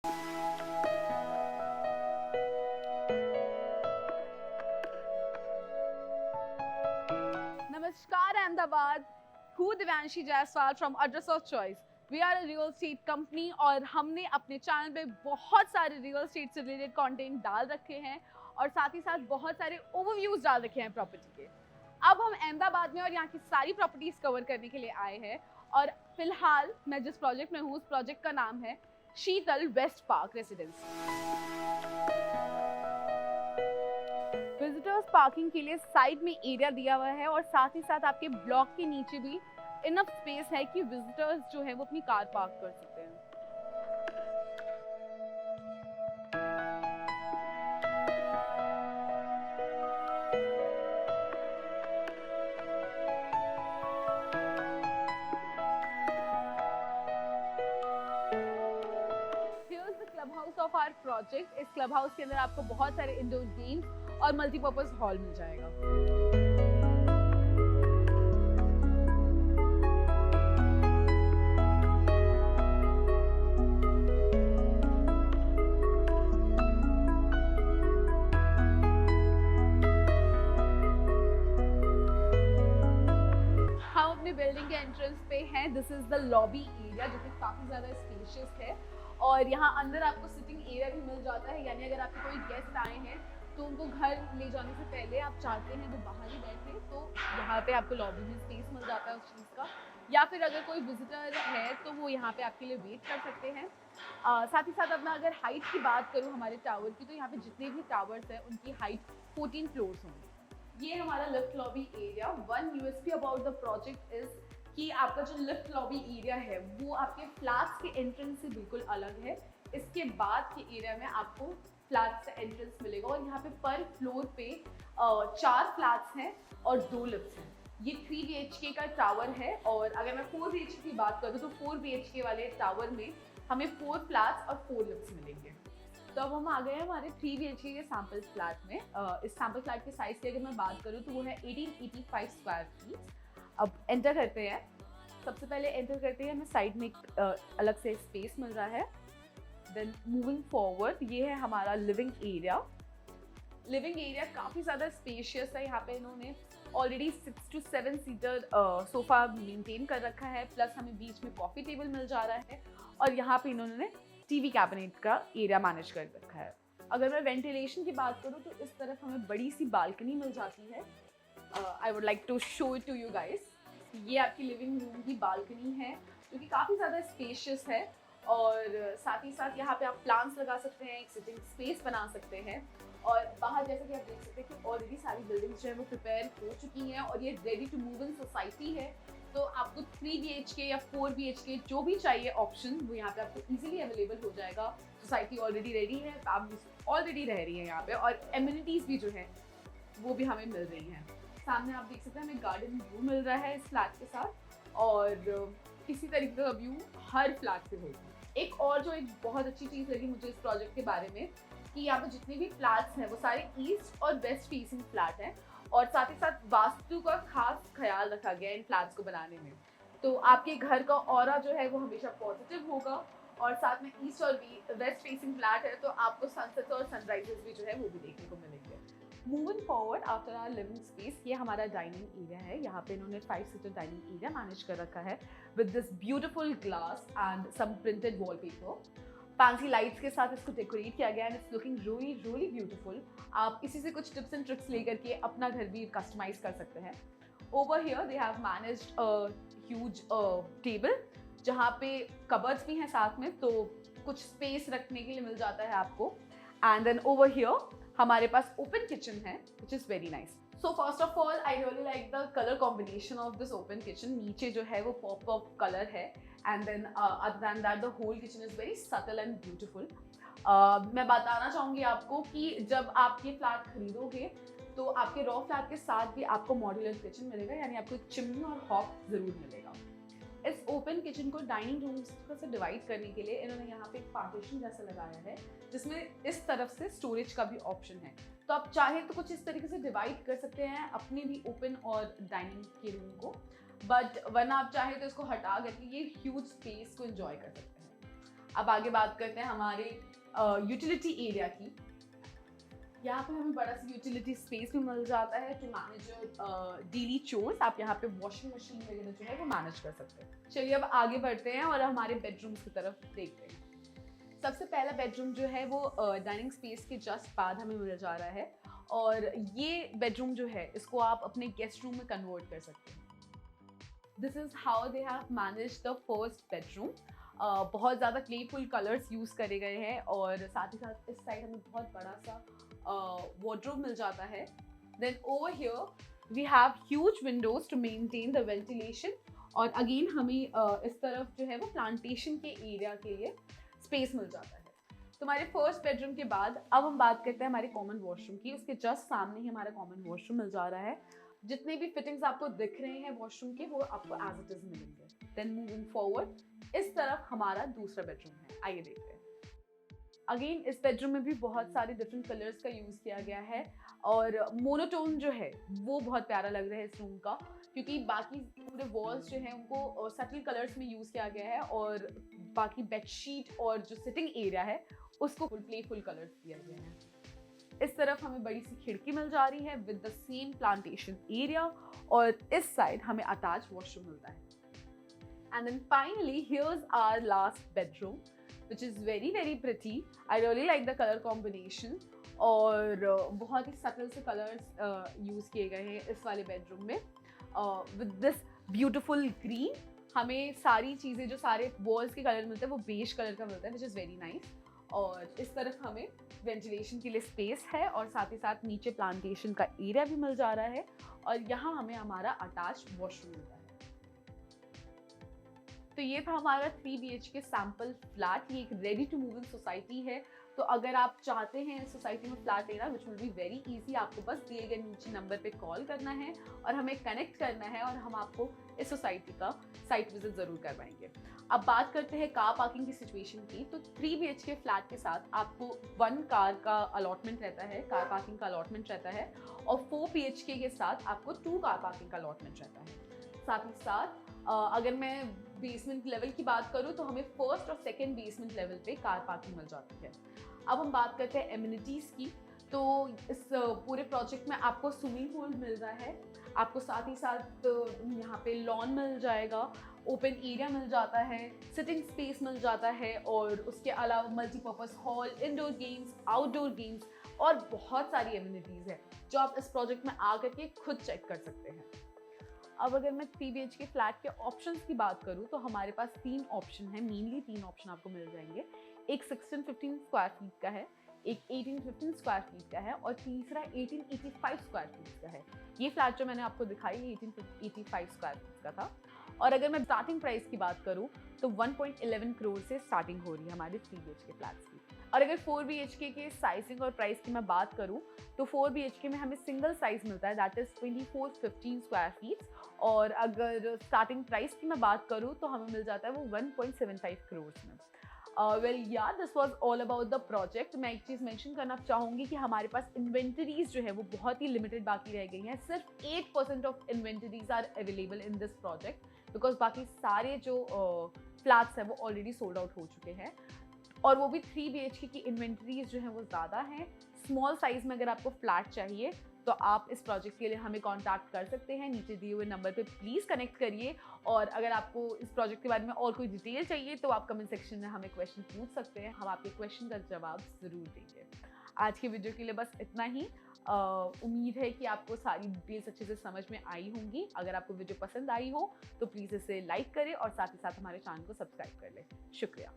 नमस्कार अहमदाबाद, हूँ Divyanshi Jaiswal from address of choice. We are a real estate company और हमने अपने चैनल पे बहुत सारे रियल एस्टेट से रिलेटेड कंटेंट डाल रखे हैं और साथ ही साथ बहुत सारे ओवरव्यूज डाल रखे हैं प्रॉपर्टी के। अब हम अहमदाबाद में और यहाँ की सारी प्रॉपर्टीज कवर करने के लिए आए हैं और फिलहाल मैं जिस प्रोजेक्ट में हूँ उस प्रोजेक्ट का नाम है Sheetal west park residence. Visitors parking के लिए साइड में एरिया दिया हुआ है और साथ ही साथ आपके ब्लॉक के नीचे भी इनफ स्पेस है कि विजिटर्स जो है वो अपनी कार पार्क कर सकते हैं। Here's the clubhouse of our project। इस क्लब हाउस के अंदर आपको बहुत सारे इंडोर गेम्स और मल्टीपर्पज हॉल मिल जाएगा। हम अपने बिल्डिंग के एंट्रेंस पे हैं। This is the lobby area जो कि काफ़ी ज़्यादा स्पेशियस है और यहाँ अंदर आपको सिटिंग एरिया भी मिल जाता है, यानी अगर आपके कोई गेस्ट आए हैं तो उनको घर ले जाने से पहले आप चाहते हैं वो बाहर ही बैठे तो यहाँ पे आपको लॉबी में स्पेस मिल जाता है उस चीज़ का, या फिर अगर कोई विजिटर है तो वो यहाँ पे आपके लिए वेट कर सकते हैं। साथ ही साथ अब मैं अगर हाइट की बात करूँ हमारे टावर की, तो यहाँ पे जितने भी टावर्स हैं उनकी हाइट 14 फ्लोर्स होंगी। ये हमारा lift lobby area. One USP about the project is कि आपका जो लिफ्ट लॉबी एरिया है वो आपके फ्लैट्स के एंट्रेंस से बिल्कुल अलग है। इसके बाद के एरिया में आपको फ्लैट से एंट्रेंस मिलेगा और यहाँ पे पर फ्लोर पे 4 फ्लैट्स हैं और 2 लिफ्ट्स हैं। ये 3 BHK का टावर है और अगर मैं 4 BHK की बात करूँ तो 4 BHK वाले टावर में हमें 4 फ्लैट्स और 4 लिफ्ट्स मिलेंगे। तो अब हम आ गए हैं हमारे 3 BHK के सैम्पल फ्लैट में। इस सैम्पल फ्लैट के साइज़ की अगर मैं बात करूँ तो वो है 1885 स्क्वायर फीट। अब एंटर करते हैं। सबसे पहले एंटर करते हैं, हमें साइड में एक अलग से स्पेस मिल रहा है। देन मूविंग फॉरवर्ड, ये है हमारा लिविंग एरिया। लिविंग एरिया काफ़ी ज़्यादा स्पेशियस है। यहाँ पे इन्होंने already 6 to 7 seater sofa maintain कर रखा है, प्लस हमें बीच में कॉफ़ी टेबल मिल जा रहा है और यहाँ पे इन्होंने टीवी कैबिनेट का एरिया मैनेज कर रखा है। अगर मैं वेंटिलेशन की बात करूँ तो इस तरफ हमें बड़ी सी बालकनी मिल जाती है। I would like to show it to you guys. ये आपकी लिविंग रूम की बालकनी है जो कि काफ़ी ज़्यादा स्पेशियस है और साथ ही साथ यहाँ पे आप प्लांट्स लगा सकते हैं, एक सिटिंग स्पेस बना सकते हैं और बाहर जैसे कि आप देख सकते हैं कि ऑलरेडी सारी बिल्डिंग्स जो है वो प्रिपेयर हो चुकी हैं और ये ready to move in society है। तो आपको 3 BHK या 4 BHK जो भी चाहिए ऑप्शन वो यहाँ पे आपको इजीली अवेलेबल हो जाएगा। सोसाइटी ऑलरेडी रेडी है, आप ऑलरेडी रह रही है यहाँ पे और एमिनिटीज़ भी जो है वो भी हमें मिल रही हैं। सामने आप देख सकते हैं हमें गार्डन व्यू मिल रहा है इस फ्लैट के साथ और इसी तरीके का व्यू हर फ्लैट पे होगा। एक और जो एक बहुत अच्छी चीज़ लगी मुझे इस प्रोजेक्ट के बारे में कि यहाँ पे जितने भी फ्लैट्स हैं वो सारे ईस्ट और वेस्ट फेसिंग फ्लैट हैं और साथ ही साथ वास्तु का खास ख्याल रखा गया इन फ्लैट्स को बनाने में। तो आपके घर का ऑरा जो है वो हमेशा पॉजिटिव होगा और साथ में ईस्ट और वेस्ट फेसिंग फ्लैट है तो आपको सनसेट और सनराइजेस भी जो है वो भी देखने को मिलेंगे। Moving forward after our living space, ये हमारा डाइनिंग एरिया है। यहाँ पे इन्होंने 5 सीटर डाइनिंग एरिया मैनेज कर रखा है with this beautiful glass and some printed wallpaper. Fancy lights के साथ इसको डेकोरेट किया गया and it's looking really really beautiful. आप इसी से कुछ टिप्स एंड ट्रिक्स लेकर के अपना घर भी कस्टमाइज कर सकते हैं। Over here they have managed a huge table जहाँ पे कबर्ड्स भी हैं साथ में, तो कुछ स्पेस रखने के लिए मिल जाता है आपको। एंड देन ओवर हियर हमारे पास ओपन किचन है which is very nice. So first of all I really like the colour combination of this open kitchen. नीचे जो है वो पॉप अप कलर है and then other than that the whole kitchen is very subtle and beautiful. मैं बताना चाहूँगी आपको कि जब आप ये फ्लैट खरीदोगे तो आपके रॉ फ्लैट के साथ भी आपको मॉड्यूलर किचन मिलेगा, यानी आपको चिमनी और हॉब ज़रूर मिलेगा। इस ओपन किचन को डाइनिंग रूम्स से डिवाइड करने के लिए इन्होंने यहाँ पे एक पार्टीशन जैसा लगाया है जिसमें इस तरफ से स्टोरेज का भी ऑप्शन है। तो आप चाहें तो कुछ इस तरीके से डिवाइड कर सकते हैं अपने भी ओपन और डाइनिंग के रूम को, बट वरना आप चाहें तो इसको हटा करके ये ह्यूज स्पेस को एंजॉय कर सकते हैं। अब आगे बात करते हैं हमारे यूटिलिटी एरिया की। यहाँ पे हमें बड़ा सा यूटिलिटी स्पेस भी मिल जाता है टू मैनेज डेली चोर्स। आप यहाँ पे वॉशिंग मशीन वगैरह जो है वो मैनेज कर सकते हैं। चलिए अब आगे बढ़ते हैं और हमारे बेडरूम्स की तरफ देखते हैं। सबसे पहला बेडरूम जो है वो डाइनिंग स्पेस के जस्ट बाद हमें मिल जा रहा है, और ये बेडरूम जो है इसको आप अपने गेस्ट रूम में कन्वर्ट कर सकते हैं। This is how they have manage the first bedroom. बहुत ज़्यादा प्लेफुल कलर्स यूज़ करे गए हैं, और साथ ही साथ इस साइड हमें बहुत बड़ा सा वार्डरोब मिल जाता है। Then over here we have huge windows to maintain the ventilation, और अगेन हमें इस तरफ जो है वो प्लांटेशन के एरिया के लिए स्पेस मिल जाता है। तो हमारे फर्स्ट बेडरूम के बाद अब हम बात करते हैं हमारे कॉमन वॉशरूम की। उसके जस्ट सामने ही हमारा कॉमन वॉशरूम मिल जा रहा है। जितने भी फिटिंग्स आपको दिख रहे हैं वॉशरूम के, वो आपको एज इट इज मिलेंगे। देन मूविंग फॉरवर्ड इस तरफ हमारा दूसरा बेडरूम है। आइए देखते हैं। अगेन इस बेडरूम में भी बहुत सारे डिफरेंट कलर्स का यूज़ किया गया है, और मोनोटोन जो है वो बहुत प्यारा लग रहा है इस रूम का, क्योंकि बाकी पूरे वॉल्स जो हैं उनको सटल कलर्स में यूज़ किया गया है, और बाकी बेडशीट और जो सिटिंग एरिया है उसको प्लेफुल कलर्स दिया गया है। इस तरफ हमें बड़ी सी खिड़की मिल जा रही है with the same plantation area, और इस साइड हमें अटैच वॉशरूम मिलता है। And then finally here's our last bedroom which is very very pretty. I really like the color combination, और बहुत ही सटल से कलर्स यूज़ किए गए हैं इस वाले बेडरूम में। विद दिस ब्यूटिफुल ग्रीन हमें सारी चीज़ें, जो सारे वॉल्स के कलर मिलते हैं वो बेज कलर का मिलता है, विच इज़ वेरी नाइस। और इस तरफ हमें वेंटिलेशन के लिए स्पेस है, और साथ ही साथ नीचे प्लांटेशन का एरिया भी मिल जा रहा है, और यहाँ हमें हमारा अटैच वॉशरूम मिलता है। तो ये था हमारा 3 BHK सैम्पल फ्लैट। ये एक ready to move in society है। तो अगर आप चाहते हैं इस सोसाइटी में फ्लैट लेना, which will be very easy, आपको बस दिए गए नीचे नंबर पे कॉल करना है और हमें कनेक्ट करना है, और हम आपको इस सोसाइटी का साइट विजिट ज़रूर करवाएंगे। अब बात करते हैं कार पार्किंग की सिचुएशन की। तो 3 BHK फ्लैट के साथ आपको 1 कार का अलॉटमेंट रहता है, कार पार्किंग का अलॉटमेंट रहता है, और 4 BHK के साथ आपको 2 कार पार्किंग का अलॉटमेंट रहता है। साथ ही साथ अगर मैं बेसमेंट लेवल की बात करूँ तो हमें फर्स्ट और सेकंड बेसमेंट लेवल पे कार पार्किंग मिल जाती है। अब हम बात करते हैं एमिनिटीज़ की। तो इस पूरे प्रोजेक्ट में आपको स्विमिंग पूल मिल रहा है, आपको साथ ही साथ यहाँ पे लॉन मिल जाएगा, ओपन एरिया मिल जाता है, सिटिंग स्पेस मिल जाता है, और उसके अलावा multipurpose hall, indoor games, outdoor games, और बहुत सारी एमिनिटीज़ है जो आप इस प्रोजेक्ट में आकर के खुद चेक कर सकते हैं। अब अगर मैं 3 BHK फ्लैट के ऑप्शंस की बात करूँ तो हमारे पास 3 ऑप्शन है, मेनली 3 ऑप्शन आपको मिल जाएंगे। एक 1615 स्क्वायर फीट का है, एक 1815 स्क्वायर फीट का है, और तीसरा 1885 स्क्वायर फीट का है। ये फ्लैट जो मैंने आपको दिखाई 1885 स्क्वायर फीट का था। और अगर मैं स्टार्टिंग प्राइस की बात करूँ तो 1.11 करोड़ से स्टार्टिंग हो रही है हमारे 3 BHK फ्लैट्स की। और अगर 4 BHK के साइजिंग और प्राइस की मैं बात करूँ तो 4 BHK में हमें सिंगल साइज मिलता है, दैट इज़ 2415 स्क्वायर फीट, और अगर स्टार्टिंग प्राइस की मैं बात करूँ तो हमें मिल जाता है वो 1.75 करोड़ में। वेल या this was all about the project. मैं एक चीज़ मेंशन करना चाहूँगी कि हमारे पास इन्वेंटरीज जो है वो बहुत ही लिमिटेड बाकी रह गई हैं। सिर्फ 8% of inventories are available in this project, because बाकी सारे जो फ्लैट्स हैं वो ऑलरेडी सोल्ड आउट हो चुके हैं, और वो भी 3 BHK की इन्वेंटरीज जो है वो ज़्यादा हैं। स्मॉल साइज़ में अगर आपको फ्लैट चाहिए तो आप इस प्रोजेक्ट के लिए हमें कांटेक्ट कर सकते हैं, नीचे दिए हुए नंबर पे प्लीज़ कनेक्ट करिए। और अगर आपको इस प्रोजेक्ट के बारे में और कोई डिटेल चाहिए तो आप कमेंट सेक्शन में हमें क्वेश्चन पूछ सकते हैं, हम आपके क्वेश्चन का जवाब ज़रूर देंगे। आज के वीडियो के लिए बस इतना ही। उम्मीद है कि आपको सारी डिटेल्स अच्छे से समझ में आई होंगी। अगर आपको वीडियो पसंद आई हो तो प्लीज़ इसे लाइक करें और साथ ही साथ हमारे चैनल को सब्सक्राइब कर लें। शुक्रिया।